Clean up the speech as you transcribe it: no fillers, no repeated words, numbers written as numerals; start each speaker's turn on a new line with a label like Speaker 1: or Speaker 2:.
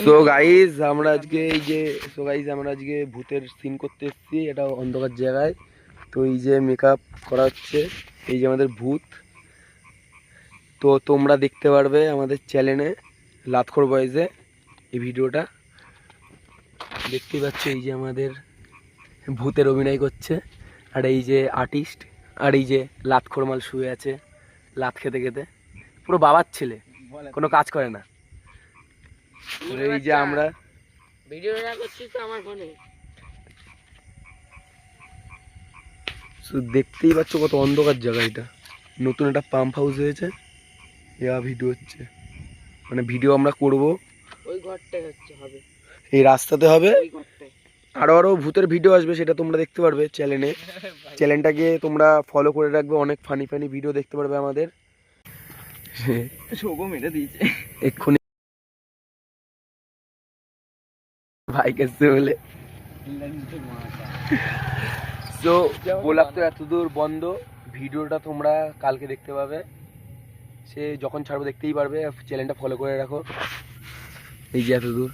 Speaker 1: তো গাইজ আমরা আজকে ভূতের সিন করতে এসেছি, এটা অন্ধকার জায়গায়। তো এই যে মেকআপ করা হচ্ছে, এই যে আমাদের ভূত। তো তোমরা দেখতে পারবে আমাদের চ্যানেলে লাতখোর বয়েজে এই ভিডিওটা দেখতেই পাচ্ছ। এই যে আমাদের ভূতের অভিনয় করছে, আর এই যে আর্টিস্ট, আর এই যে লাতখোর মাল শুয়ে আছে লাত খেতে খেতে, পুরো বাবার ছেলে, কোনো কাজ করে না। এই যে আমরা ভিডিও করছি তো আমার ফোনে, দেখতেই পাচ্ছ কত অন্ধকার জায়গা। এটা নতুন একটা পাম্প হাউস হয়েছে, ভিডিও হচ্ছে, মানে ভিডিও আমরা করব ওই ঘরটাই হচ্ছে, হবে এই রাস্তাতে হবে। আরো ভূতের ভিডিও আসবে, সেটা তোমরা দেখতে পারবে চ্যানেলে। চ্যানেলটাকে তোমরা ফলো করে রাখবে, অনেক ফানি ফানি ভিডিও দেখতে পারবে আমাদের। মেরে দিয়েছে এক্ষুনি বাইক এসছে বলে। তো ব্লগ তো এতদূর বন্ধ, ভিডিওটা তোমরা কালকে দেখতে পাবে, সে যখন ছাড়বো দেখতেই পারবে। চ্যানেলটা ফলো করে রাখো। এই যে এতদূর।